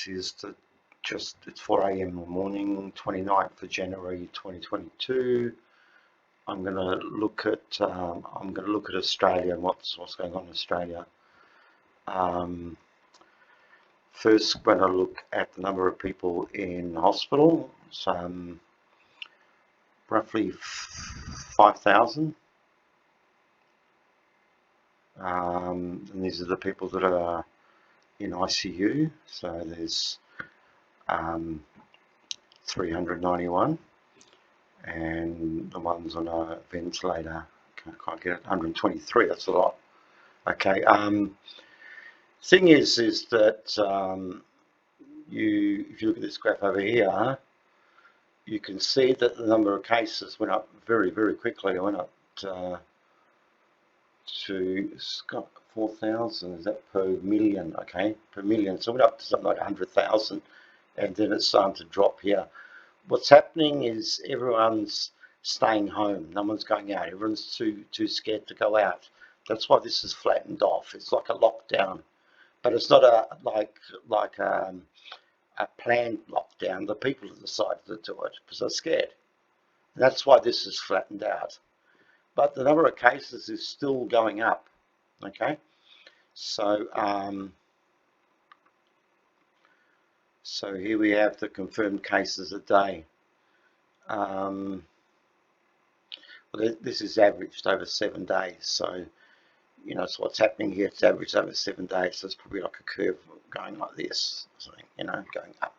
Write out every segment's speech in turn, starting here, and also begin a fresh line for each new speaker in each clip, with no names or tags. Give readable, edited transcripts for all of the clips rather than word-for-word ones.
this is it's 4 a.m. in the morning, 29th of January 2022. I'm going to look at Australia and what's going on in Australia. First, when I look at the number of people in hospital, so roughly 5,000. And these are the people that are in ICU. So there's 391, and the ones on a ventilator, can't get it, 123. That's a lot. Okay. Thing is that if you look at this graph over here, you can see that the number of cases went up very, very quickly. It went up to 4,000. Is that per million? Okay, per million. So it went up to something like 100,000, and then it's starting to drop here. What's happening is everyone's staying home. No one's going out. Everyone's too scared to go out. That's why this is flattened off. It's like a lockdown. But it's not like a planned lockdown. The people have decided to do it because they're scared. And that's why this is flattened out. But the number of cases is still going up. Okay, so so here we have the confirmed cases a day. Well, this is averaged over 7 days. So so what's happening here, it's averaged over 7 days, so it's probably like a curve going like this, something, going up.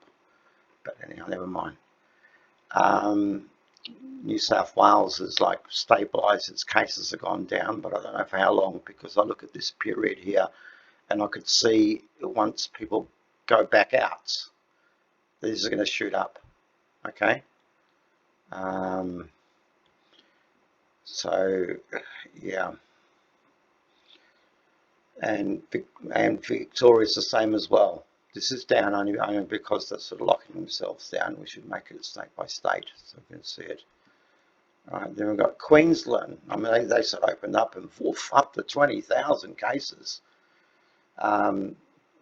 But anyhow, never mind. New South Wales is like stabilised, its cases have gone down, but I don't know for how long, because I look at this period here and I could see once people go back out, these are going to shoot up. Okay. So yeah. And Victoria's the same as well. This is down only because they're sort of locking themselves down. We should make it state by state so we can see it. All right, then we've got Queensland. I mean, they sort of opened up and up to 20,000 cases.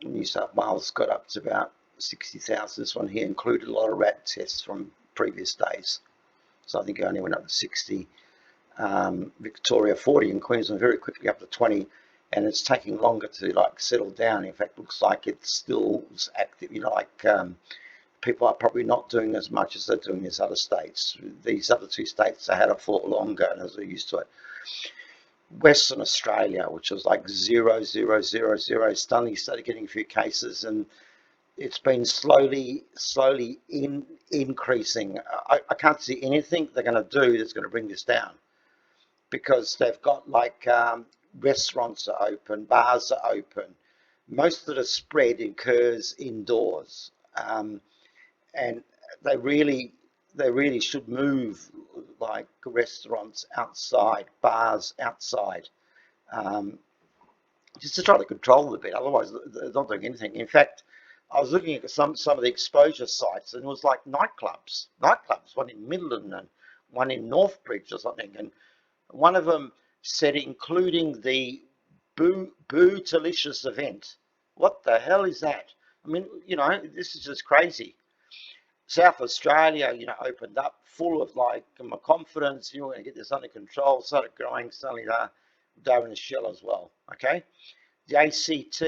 New South Wales got up to about 60,000. This one here included a lot of rat tests from previous days. So I think it only went up to 60. Victoria 40, and Queensland very quickly up to 20. And it's taking longer to settle down. In fact, looks like it's still active. People are probably not doing as much as they're doing in these other states. These other two states, they had a lot longer and as they're used to it. Western Australia, which was like 0, 0, 0, 0, suddenly started getting a few cases, and it's been slowly increasing. I can't see anything they're going to do that's going to bring this down, because they've got restaurants are open, bars are open. Most of the spread occurs indoors, and they really should move restaurants outside, bars outside, just to try to control it a bit. Otherwise, they're not doing anything. In fact, I was looking at some of the exposure sites, and it was like nightclubs, one in Midland and one in Northbridge or something, and one of them said including the Boo-Talicious event. What the hell is that? I mean, this is just crazy. South Australia, opened up full of confidence, we're going to get this under control, started growing, suddenly they're in the shell as well. Okay. The ACT,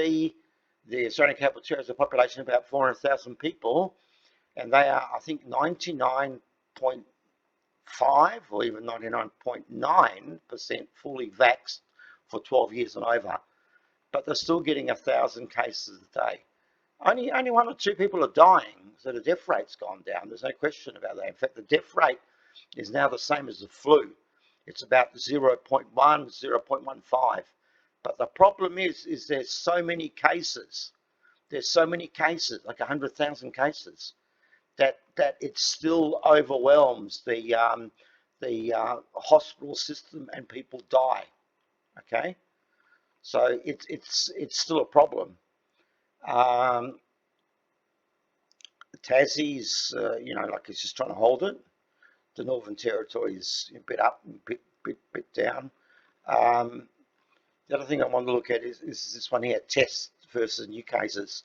the Australian Capital Territory, has a population of about 400,000 people, and they are, I think, 99.5 or even 99.9% fully vaxxed for 12 years and over, but they're still getting 1,000 cases a day. Only 1 or 2 people are dying, so the death rate's gone down. There's no question about that. In fact, the death rate is now the same as the flu. It's about 0.1, 0.15. But the problem is there's so many cases. There's so many cases, like 100,000 cases, that it still overwhelms the hospital system, and people die. Okay, so it's still a problem. Tassie's, it's just trying to hold it. The Northern Territory is a bit up, a bit down. The other thing I want to look at is this one here: tests versus new cases.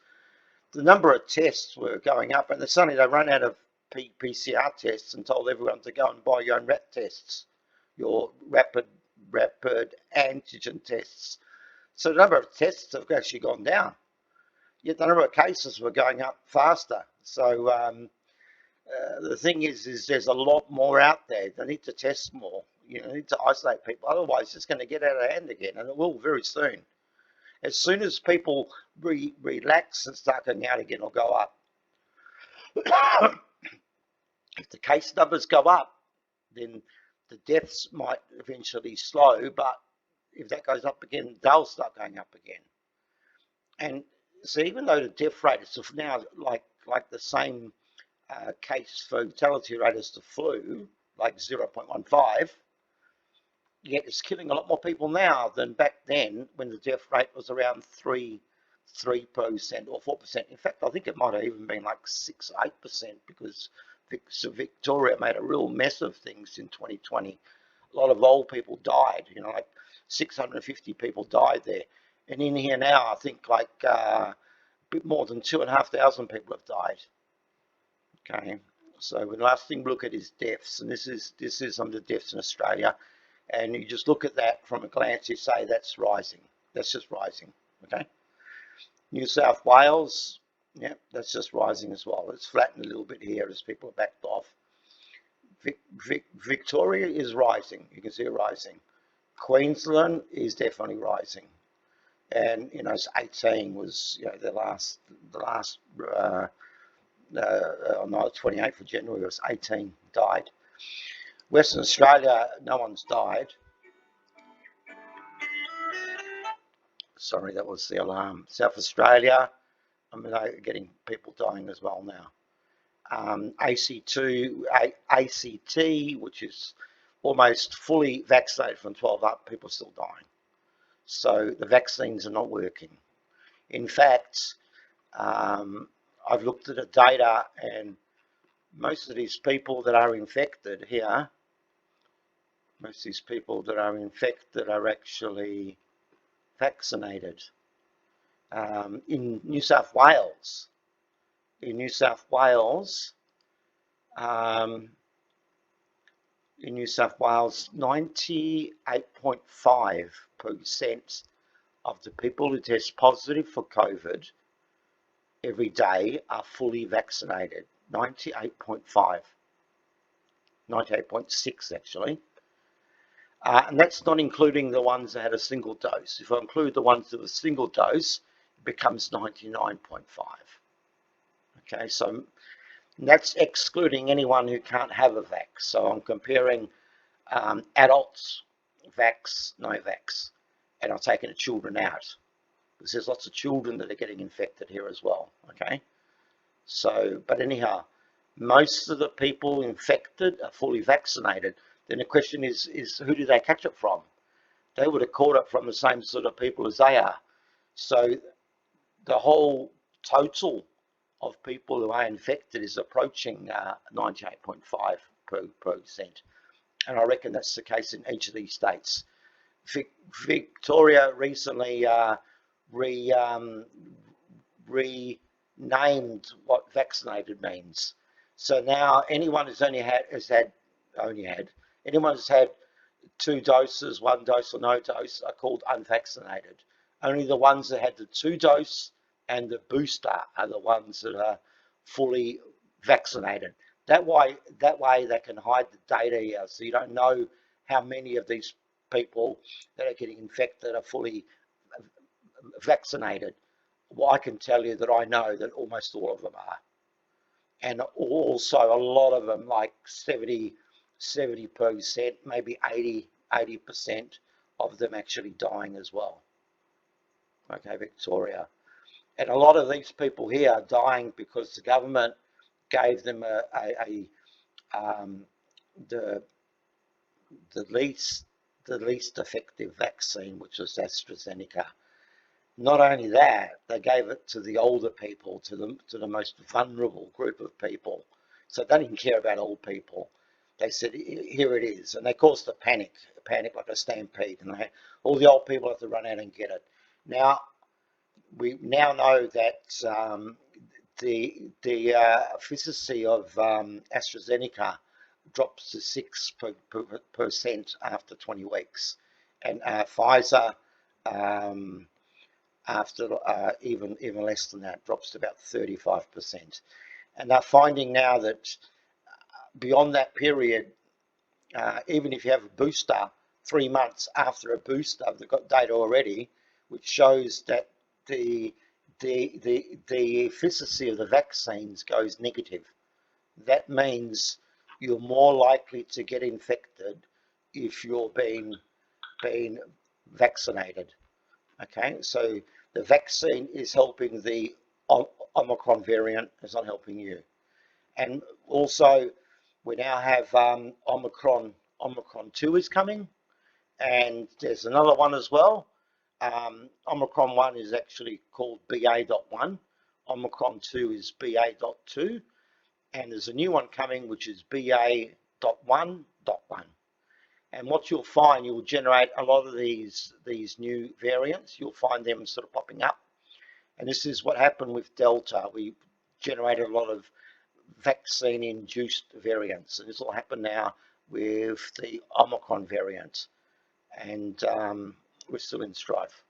the number of tests were going up, and suddenly they run out of PCR tests and told everyone to go and buy your own RAT tests, your rapid antigen tests. So the number of tests have actually gone down, yet the number of cases were going up faster. So the thing is there's a lot more out there. They need to test more. You know, they need to isolate people. Otherwise, it's going to get out of hand again, and it will very soon. As soon as people relax and start going out again, or go up. If the case numbers go up, then the deaths might eventually slow, but if that goes up again, they'll start going up again. And so even though the death rate is now like the same case fatality rate as the flu, like 0.15, yet it's killing a lot more people now than back then when the death rate was around 3% or 4%. In fact, I think it might have even been like 6 or 8% because Victoria made a real mess of things in 2020. A lot of old people died, you know, like 650 people died there. And in here now, I think like a bit more than 2,500 people have died. Okay, so the last thing we look at is deaths, and this is some of the deaths in Australia. And you just look at that from a glance, you say that's rising. That's just rising, okay? New South Wales, yeah, that's just rising as well. It's flattened a little bit here as people are backed off. Victoria is rising. You can see it rising. Queensland is definitely rising. And, you know, it's 18 was, you know, the last on the 28th of January, it was 18 died. Western Australia, no one's died. Sorry, that was the alarm. South Australia, I mean, they're getting people dying as well now. ACT, which is almost fully vaccinated from 12 up, people are still dying. So the vaccines are not working. In fact, I've looked at the data, and most of these people that are infected here, most of these people that are infected are actually vaccinated. In New South Wales, 98.5% of the people who test positive for COVID every day are fully vaccinated. 98.5, 98.6 actually. And that's not including the ones that had a single dose. If I include the ones that have a single dose, it becomes 99.5. Okay, so that's excluding anyone who can't have a vax. So I'm comparing adults, vax, no vax, and I'm taking the children out, because there's lots of children that are getting infected here as well. Okay, so, but anyhow, most of the people infected are fully vaccinated. Then the question is who do they catch it from? They would have caught it from the same sort of people as they are. So the whole total of people who are infected is approaching 98.5%. And I reckon that's the case in each of these states. Victoria recently renamed what vaccinated means. So now anyone who's anyone who's had 2 doses, 1 dose or no dose are called unvaccinated. Only the ones that had the 2 dose and the booster are the ones that are fully vaccinated. That way they can hide the data here, so you don't know how many of these people that are getting infected are fully vaccinated. Well, I can tell you that I know that almost all of them are. And also a lot of them, like 70%, maybe 80% of them actually dying as well. Okay, Victoria. And a lot of these people here are dying because the government gave them the least effective vaccine, which was AstraZeneca. Not only that, they gave it to the older people, to the most vulnerable group of people. So they didn't care about old people. They said, here it is. And they caused a panic like a stampede. And all the old people have to run out and get it. Now, we now know that the efficacy of AstraZeneca drops to 6% after 20 weeks, and Pfizer after even less than that drops to about 35%. And they're finding now that beyond that period, even if you have a booster, 3 months after a booster, they've got data already which shows that the efficacy of the vaccines goes negative. That means you're more likely to get infected if you're being vaccinated. Okay, so the vaccine is helping the Omicron variant, it's not helping you. And also, we now have Omicron 2 is coming, and there's another one as well. Omicron 1 is actually called BA.1. Omicron 2 is BA.2. And there's a new one coming, which is BA.1.1. And what you'll find, you'll generate a lot of these new variants. You'll find them sort of popping up. And this is what happened with Delta. We generated a lot of vaccine-induced variants. And this will happen now with the Omicron variant. And we're still in strife.